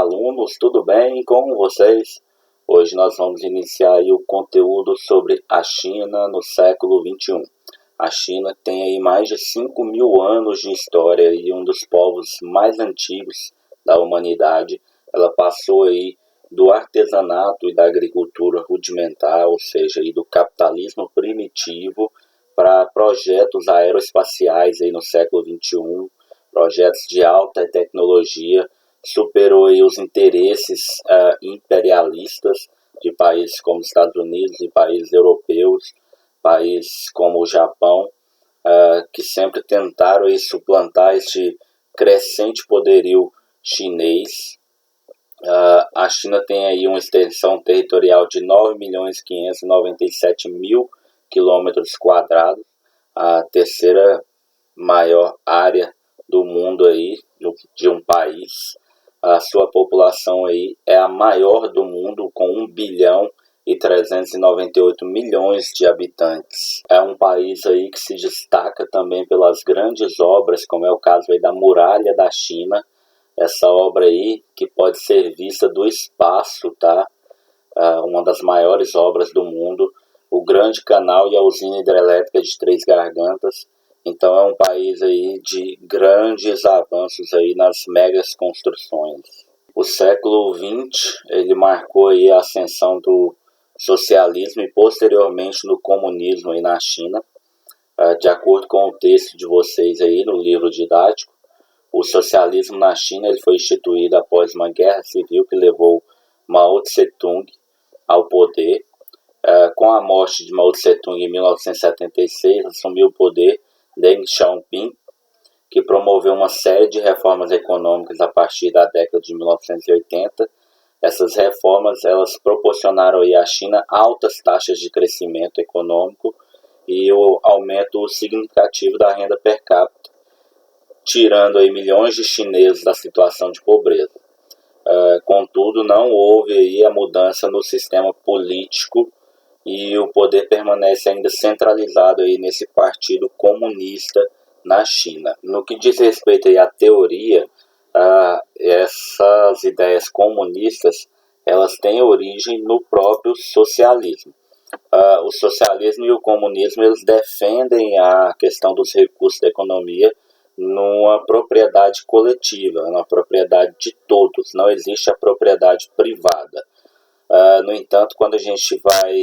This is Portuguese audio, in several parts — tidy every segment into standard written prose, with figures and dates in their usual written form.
alunos, tudo bem com vocês? Hoje nós vamos iniciar aí o conteúdo sobre a China no século XXI. A China tem aí mais de 5.000 anos de história e um dos povos mais antigos da humanidade. Ela passou aí do artesanato e da agricultura rudimentar, ou seja, aí do capitalismo primitivo, para projetos aeroespaciais aí no século XXI, projetos de alta tecnologia. Superou aí os interesses imperialistas de países como Estados Unidos e países europeus, países como o Japão, que sempre tentaram aí suplantar este crescente poderio chinês. A China tem aí uma extensão territorial de 9.597.000 quilômetros quadrados, a terceira maior área do mundo aí, de um país. A sua população aí é a maior do mundo, com 1.398.000.000 de habitantes. É um país aí que se destaca também pelas grandes obras, como é o caso aí da Muralha da China. Essa obra aí, que pode ser vista do espaço, tá? Uma das maiores obras do mundo. O Grande Canal e a usina hidrelétrica de Três Gargantas. Então é um país aí de grandes avanços aí nas megas construções. O século XX ele marcou aí a ascensão do socialismo e posteriormente do comunismo aí na China. De acordo com o texto de vocês aí no livro didático, o socialismo na China ele foi instituído após uma guerra civil que levou Mao Tse-tung ao poder. Com a morte de Mao Tse-tung em 1976, assumiu o poder Deng Xiaoping, que promoveu uma série de reformas econômicas a partir da década de 1980. Essas reformas elas proporcionaram aí à China altas taxas de crescimento econômico e o aumento significativo da renda per capita, tirando aí milhões de chineses da situação de pobreza. Contudo, não houve aí a mudança no sistema político e o poder permanece ainda centralizado aí nesse partido comunista na China. No que diz respeito aí à teoria, essas ideias comunistas elas têm origem no próprio socialismo. O socialismo e o comunismo eles defendem a questão dos recursos da economia numa propriedade coletiva, numa propriedade de todos. Não existe a propriedade privada. No entanto, quando a gente vai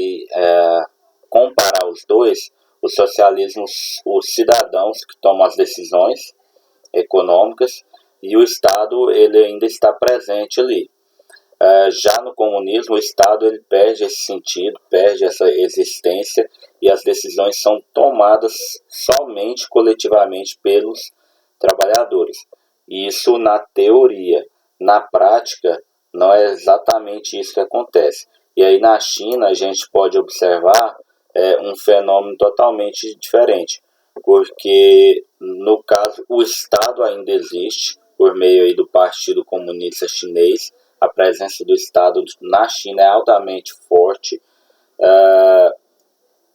comparar os dois, o socialismo, os cidadãos que tomam as decisões econômicas e o Estado ele ainda está presente ali. Já no comunismo, o Estado ele perde esse sentido, perde essa existência e as decisões são tomadas somente coletivamente pelos trabalhadores. Isso na teoria. Na prática, não é exatamente isso que acontece. E aí na China a gente pode observar um fenômeno totalmente diferente, porque no caso o Estado ainda existe por meio aí do Partido Comunista Chinês. A presença do Estado na China é altamente forte.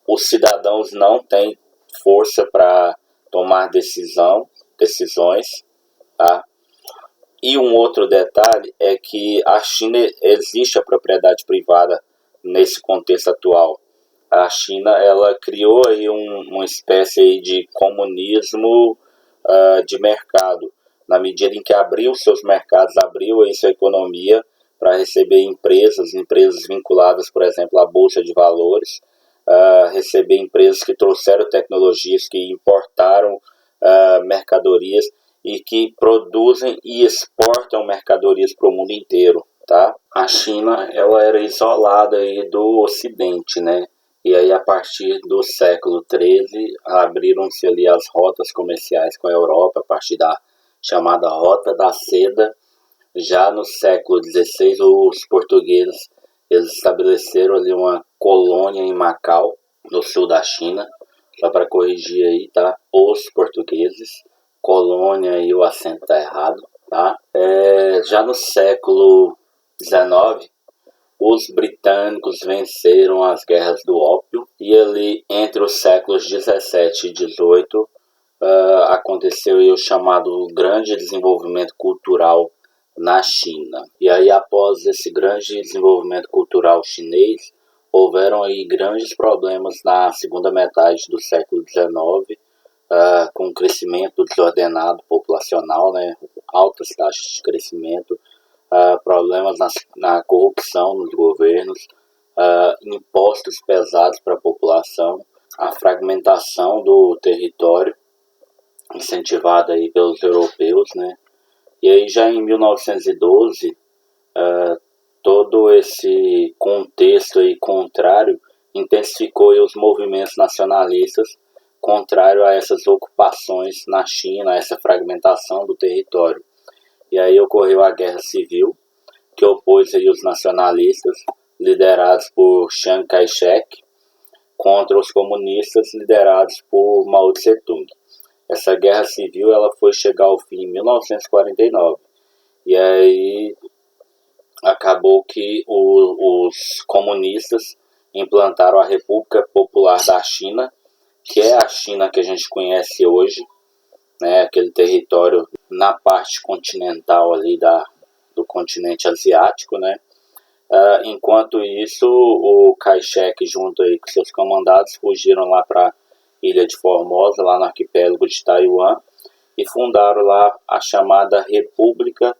Os cidadãos não têm força para tomar decisões, tá? E um outro detalhe é que a China existe a propriedade privada nesse contexto atual. A China ela criou aí uma espécie aí de comunismo de mercado, na medida em que abriu seus mercados, abriu aí sua economia para receber empresas vinculadas, por exemplo, à Bolsa de Valores, receber empresas que trouxeram tecnologias, que importaram mercadorias e que produzem e exportam mercadorias para o mundo inteiro, tá? A China ela era isolada aí do Ocidente, né? E aí a partir do século XIII abriram-se ali as rotas comerciais com a Europa, a partir da chamada Rota da Seda. Já no século XVI os portugueses eles estabeleceram ali uma colônia em Macau, no sul da China, só para corrigir aí, tá? Os portugueses, colônia e o acento tá errado, tá? Já no século XIX, os britânicos venceram as guerras do ópio e ali entre os séculos 17 e 18 aconteceu aí o chamado grande desenvolvimento cultural na China. E aí, após esse grande desenvolvimento cultural chinês, houveram aí grandes problemas na segunda metade do século XIX, com o crescimento desordenado populacional, né, altas taxas de crescimento, problemas na corrupção nos governos, impostos pesados para a população, a fragmentação do território, incentivada aí pelos europeus, né? E aí já em 1912, todo esse contexto aí contrário intensificou aí os movimentos nacionalistas contrário a essas ocupações na China, a essa fragmentação do território. E aí ocorreu a Guerra Civil, que opôs aí os nacionalistas, liderados por Chiang Kai-shek, contra os comunistas, liderados por Mao Tse-tung. Essa Guerra Civil ela foi chegar ao fim em 1949. E aí acabou que os comunistas implantaram a República Popular da China, que é a China que a gente conhece hoje, né, aquele território na parte continental ali do continente asiático, né? Enquanto isso, o Kai-shek, junto aí com seus comandados, fugiram lá para a ilha de Formosa, lá no arquipélago de Taiwan, e fundaram lá a chamada República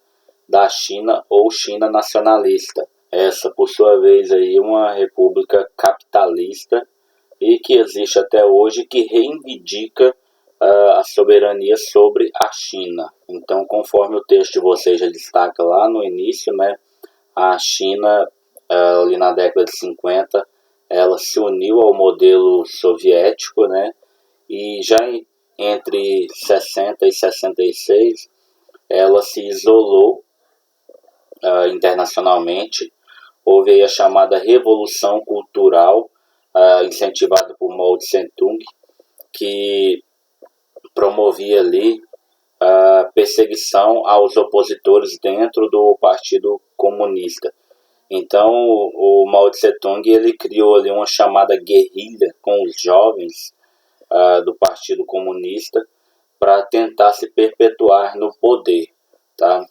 da China ou China Nacionalista. Essa, por sua vez, aí, uma república capitalista e que existe até hoje, que reivindica a soberania sobre a China. Então, conforme o texto de vocês já destaca lá no início, né, a China, ali na década de 50, ela se uniu ao modelo soviético, né, e já entre 60 e 66, ela se isolou internacionalmente. Houve aí a chamada Revolução Cultural, incentivada por Mao Tse-tung, que promovia ali a perseguição aos opositores dentro do Partido Comunista. Então, o Mao Tse-tung ele criou ali uma chamada guerrilha com os jovens do Partido Comunista para tentar se perpetuar no poder, tá?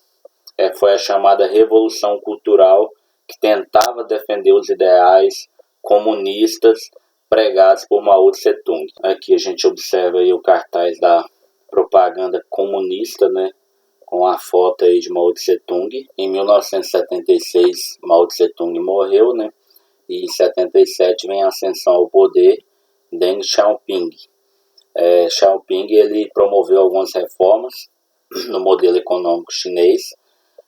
Foi a chamada Revolução Cultural, que tentava defender os ideais comunistas pregados por Mao Tse-tung. Aqui a gente observa aí o cartaz da propaganda comunista, né, com a foto aí de Mao Tse-tung. Em 1976, Mao Tse-tung morreu, né, e em 77 vem a ascensão ao poder Deng Xiaoping. Xiaoping ele promoveu algumas reformas no modelo econômico chinês.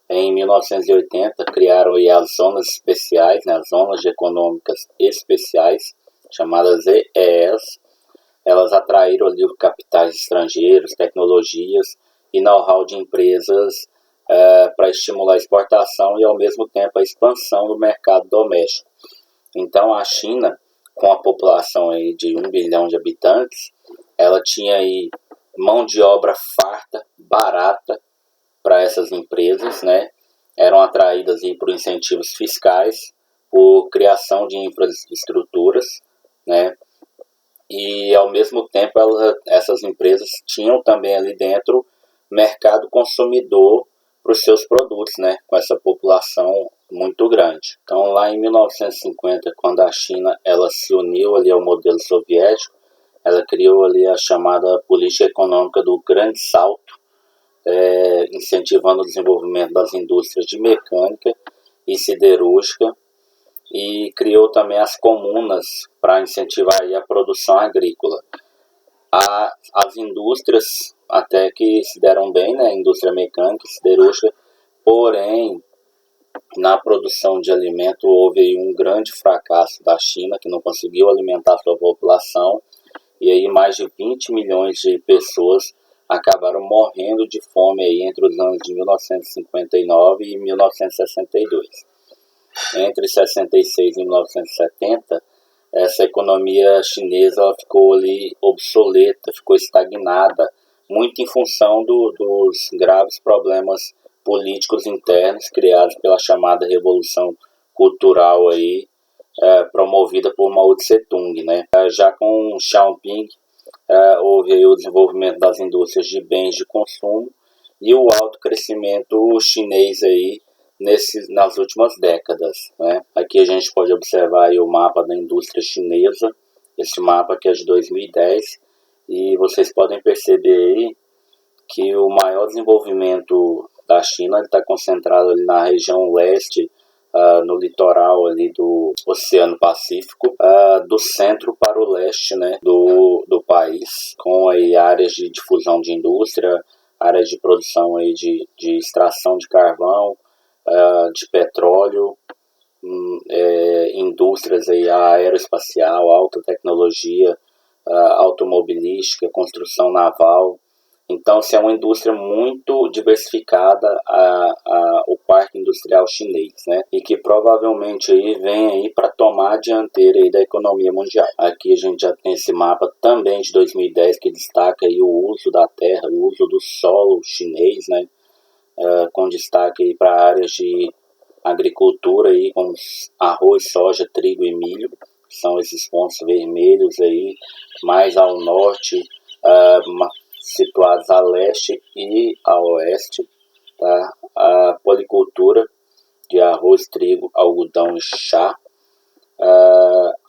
Em 1980 criaram aí as zonas especiais, né, as zonas econômicas especiais, chamadas EES. Elas atraíram ali capitais estrangeiros, tecnologias e know-how de empresas para estimular a exportação e ao mesmo tempo a expansão do mercado doméstico. Então a China, com a população aí de 1 bilhão de habitantes, ela tinha aí mão de obra farta, barata para essas empresas, né? Eram atraídas aí por incentivos fiscais, por criação de infraestruturas, né? E ao mesmo tempo essas empresas tinham também ali dentro mercado consumidor para os seus produtos, né? Com essa população muito grande. Então lá em 1950, quando a China ela se uniu ali ao modelo soviético, ela criou ali a chamada política econômica do Grande Salto, incentivando o desenvolvimento das indústrias de mecânica e siderúrgica, e criou também as comunas para incentivar aí a produção agrícola. As indústrias até que se deram bem, né, a indústria mecânica e siderúrgica, porém na produção de alimento houve aí um grande fracasso da China, que não conseguiu alimentar sua população, e aí mais de 20 milhões de pessoas acabaram morrendo de fome aí entre os anos de 1959 e 1962. Entre 66 e 1970, essa economia chinesa ela ficou ali obsoleta, ficou estagnada, muito em função dos graves problemas políticos internos criados pela chamada Revolução Cultural aí, promovida por Mao Tse-tung, né? Já com Xiaoping, houve aí o desenvolvimento das indústrias de bens de consumo e o alto crescimento chinês aí nas últimas décadas, né? Aqui a gente pode observar aí o mapa da indústria chinesa, esse mapa aqui é de 2010, e vocês podem perceber aí que o maior desenvolvimento da China está concentrado ali na região leste, no litoral ali do Oceano Pacífico, do centro para o leste, né, do país, com aí áreas de difusão de indústria, áreas de produção aí de extração de carvão, de petróleo, indústrias aí aeroespacial, alta tecnologia, automobilística, construção naval. Então, é uma indústria muito diversificada o parque industrial chinês, né? E que provavelmente aí vem aí para tomar a dianteira aí da economia mundial. Aqui a gente já tem esse mapa também de 2010 que destaca aí o uso da terra, o uso do solo chinês, né? Com destaque para áreas de agricultura aí, com arroz, soja, trigo e milho. São esses pontos vermelhos aí, mais ao norte, situados a leste e a oeste, tá? A policultura de arroz, trigo, algodão e chá,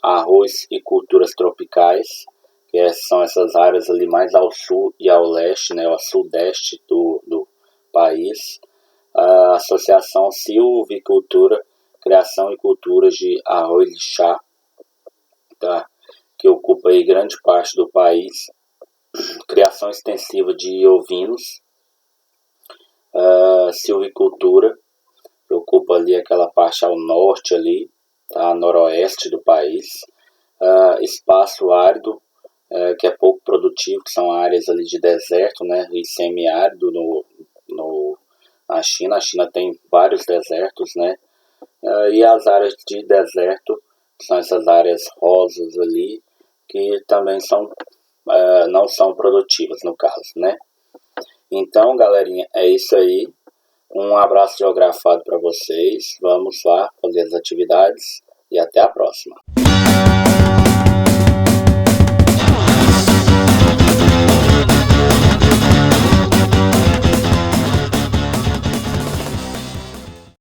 arroz e culturas tropicais, que são essas áreas ali mais ao sul e ao leste, né, ao sudeste do país. A associação silvicultura, criação e culturas de arroz e chá, tá? Que ocupa aí grande parte do país. Criação extensiva de ovinos, silvicultura, que ocupa ali aquela parte ao norte ali, tá? Noroeste do país, espaço árido, que é pouco produtivo, que são áreas ali de deserto, né? E semiárido na China. A China tem vários desertos, né? E as áreas de deserto, são essas áreas rosas ali, que também não são produtivas no caso, né? Então, galerinha, é isso aí. Um abraço geografado para vocês. Vamos lá fazer as atividades e até a próxima.